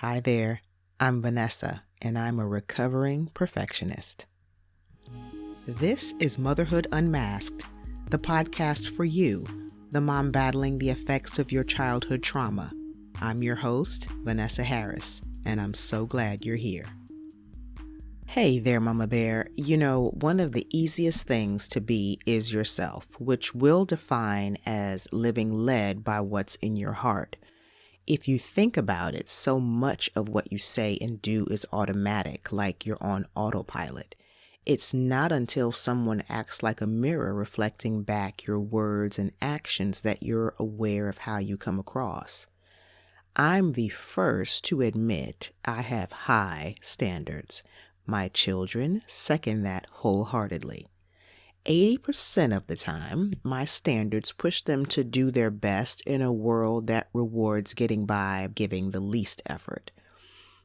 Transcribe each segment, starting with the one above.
Hi there, I'm Vanessa, and I'm a recovering perfectionist. This is Motherhood Unmasked, the podcast for you, the mom battling the effects of your childhood trauma. I'm your host, Vanessa Harris, and I'm so glad you're here. Hey there, Mama Bear. You know, one of the easiest things to be is yourself, which we'll define as living led by what's in your heart. If you think about it, so much of what you say and do is automatic, like you're on autopilot. It's not until someone acts like a mirror reflecting back your words and actions that you're aware of how you come across. I'm the first to admit I have high standards. My children second that wholeheartedly. 80% of the time, my standards push them to do their best in a world that rewards getting by giving the least effort.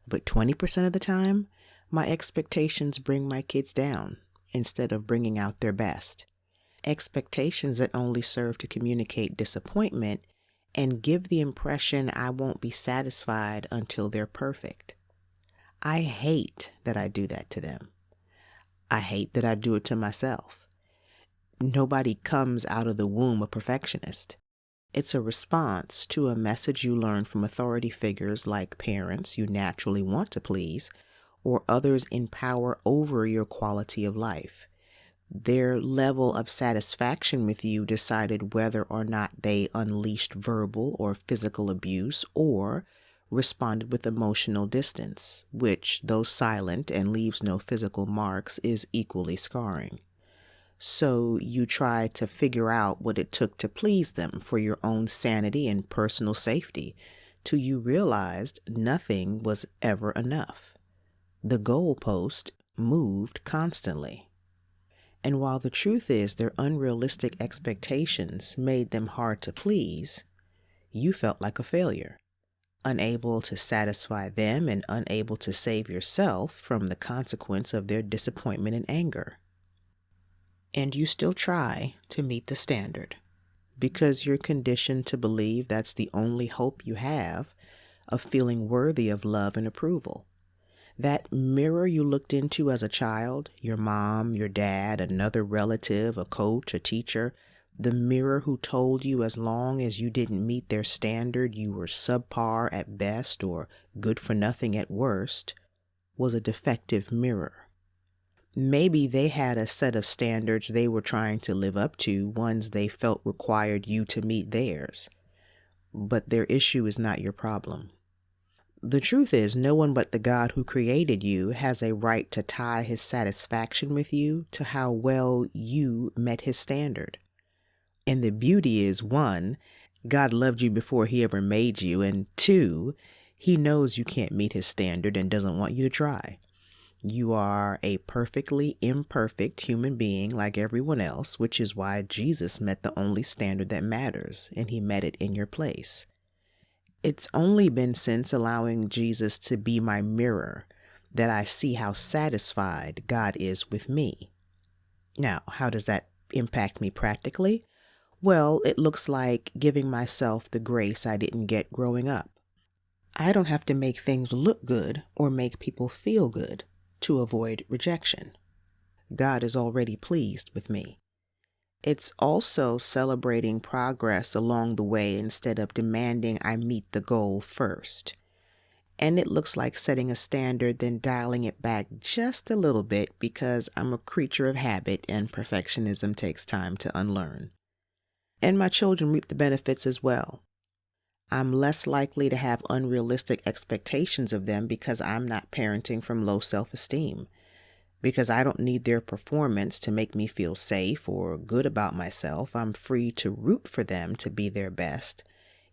But 20% of the time, my expectations bring my kids down instead of bringing out their best. Expectations that only serve to communicate disappointment and give the impression I won't be satisfied until they're perfect. I hate that I do that to them. I hate that I do it to myself. Nobody comes out of the womb a perfectionist. It's a response to a message you learn from authority figures like parents you naturally want to please, or others in power over your quality of life. Their level of satisfaction with you decided whether or not they unleashed verbal or physical abuse or responded with emotional distance, which, though silent and leaves no physical marks, is equally scarring. So you try to figure out what it took to please them for your own sanity and personal safety, till you realized nothing was ever enough. The goalpost moved constantly. And while the truth is their unrealistic expectations made them hard to please, you felt like a failure, unable to satisfy them and unable to save yourself from the consequence of their disappointment and anger. And you still try to meet the standard because you're conditioned to believe that's the only hope you have of feeling worthy of love and approval. That mirror you looked into as a child, your mom, your dad, another relative, a coach, a teacher, the mirror who told you as long as you didn't meet their standard, you were subpar at best or good for nothing at worst, was a defective mirror. Maybe they had a set of standards they were trying to live up to, ones they felt required you to meet theirs. But their issue is not your problem. The truth is, no one but the God who created you has a right to tie his satisfaction with you to how well you met his standard. And the beauty is, 1, God loved you before he ever made you, and 2, he knows you can't meet his standard and doesn't want you to try. You are a perfectly imperfect human being like everyone else, which is why Jesus met the only standard that matters, and he met it in your place. It's only been since allowing Jesus to be my mirror that I see how satisfied God is with me. Now, how does that impact me practically? Well, it looks like giving myself the grace I didn't get growing up. I don't have to make things look good or make people feel good to avoid rejection. God is already pleased with me. It's also celebrating progress along the way instead of demanding I meet the goal first. And it looks like setting a standard, then dialing it back just a little bit because I'm a creature of habit and perfectionism takes time to unlearn. And my children reap the benefits as well. I'm less likely to have unrealistic expectations of them because I'm not parenting from low self-esteem. Because I don't need their performance to make me feel safe or good about myself, I'm free to root for them to be their best,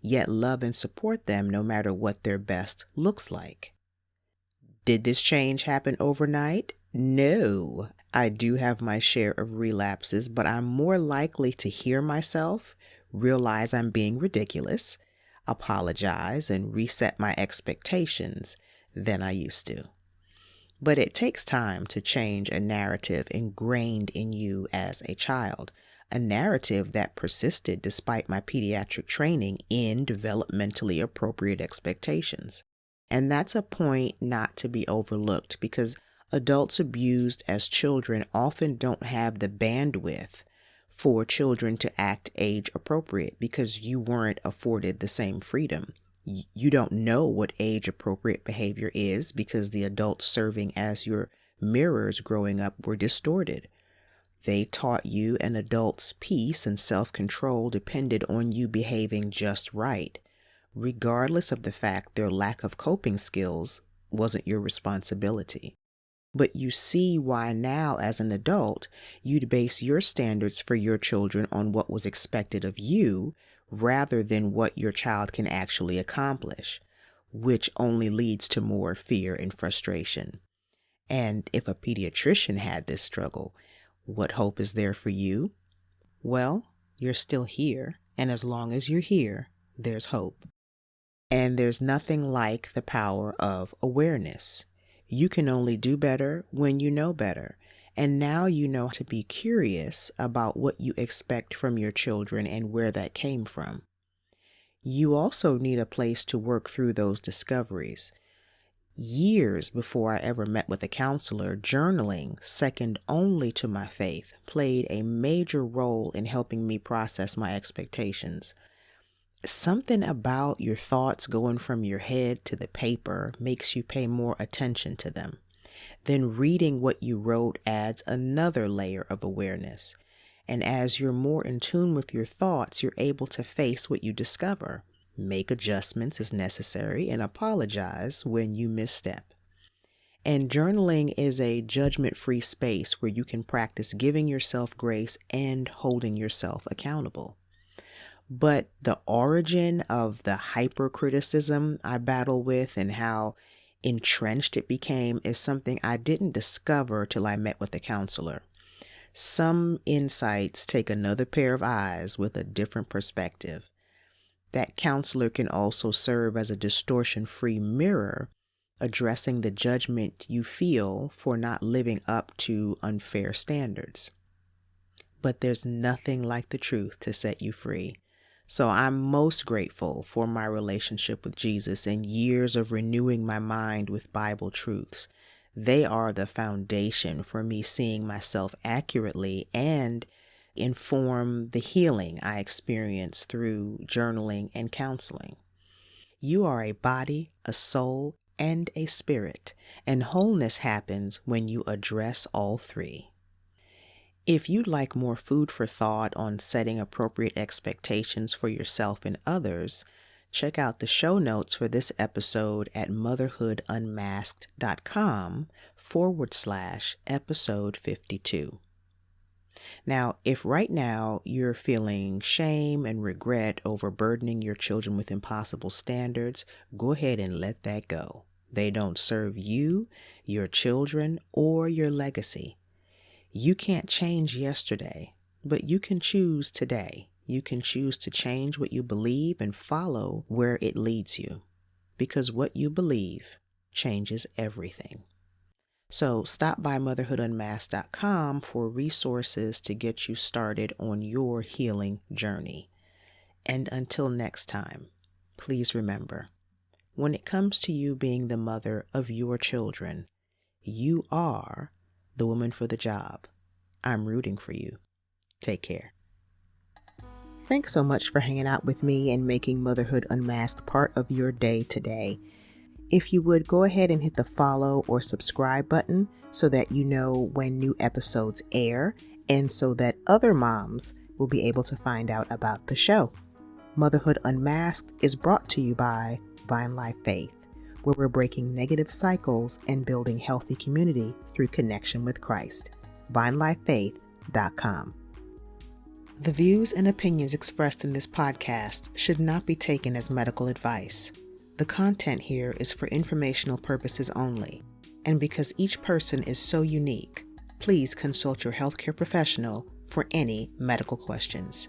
yet love and support them no matter what their best looks like. Did this change happen overnight? No. I do have my share of relapses, but I'm more likely to hear myself, realize I'm being ridiculous, apologize, and reset my expectations than I used to. But it takes time to change a narrative ingrained in you as a child, a narrative that persisted despite my pediatric training in developmentally appropriate expectations. And that's a point not to be overlooked, because adults abused as children often don't have the bandwidth for children to act age appropriate because you weren't afforded the same freedom. You don't know what age appropriate behavior is because the adults serving as your mirrors growing up were distorted. They taught you an adult's peace and self-control depended on you behaving just right, regardless of the fact their lack of coping skills wasn't your responsibility. But you see why now, as an adult, you'd base your standards for your children on what was expected of you rather than what your child can actually accomplish, which only leads to more fear and frustration. And if a pediatrician had this struggle, what hope is there for you? Well, you're still here, and as long as you're here, there's hope. And there's nothing like the power of awareness. You can only do better when you know better. And now you know to be curious about what you expect from your children and where that came from. You also need a place to work through those discoveries. Years before I ever met with a counselor, journaling, second only to my faith, played a major role in helping me process my expectations. Something about your thoughts going from your head to the paper makes you pay more attention to them. Then reading what you wrote adds another layer of awareness. And as you're more in tune with your thoughts, you're able to face what you discover, make adjustments as necessary, and apologize when you misstep. And journaling is a judgment-free space where you can practice giving yourself grace and holding yourself accountable. But the origin of the hypercriticism I battle with and how entrenched it became is something I didn't discover till I met with a counselor. Some insights take another pair of eyes with a different perspective. That counselor can also serve as a distortion-free mirror, addressing the judgment you feel for not living up to unfair standards. But there's nothing like the truth to set you free. So I'm most grateful for my relationship with Jesus and years of renewing my mind with Bible truths. They are the foundation for me seeing myself accurately and inform the healing I experience through journaling and counseling. You are a body, a soul, and a spirit, and wholeness happens when you address all three. If you'd like more food for thought on setting appropriate expectations for yourself and others, check out the show notes for this episode at motherhoodunmasked.com/episode 52. Now, if right now you're feeling shame and regret over burdening your children with impossible standards, go ahead and let that go. They don't serve you, your children, or your legacy. You can't change yesterday, but you can choose today. You can choose to change what you believe and follow where it leads you, because what you believe changes everything. So stop by motherhoodunmasked.com for resources to get you started on your healing journey. And until next time, please remember, when it comes to you being the mother of your children, you are the woman for the job. I'm rooting for you. Take care. Thanks so much for hanging out with me and making Motherhood Unmasked part of your day today. If you would, go ahead and hit the follow or subscribe button so that you know when new episodes air and so that other moms will be able to find out about the show. Motherhood Unmasked is brought to you by Vine Life Faith, where we're breaking negative cycles and building healthy community through connection with Christ. VineLifeFaith.com. The views and opinions expressed in this podcast should not be taken as medical advice. The content here is for informational purposes only, and because each person is so unique, please consult your healthcare professional for any medical questions.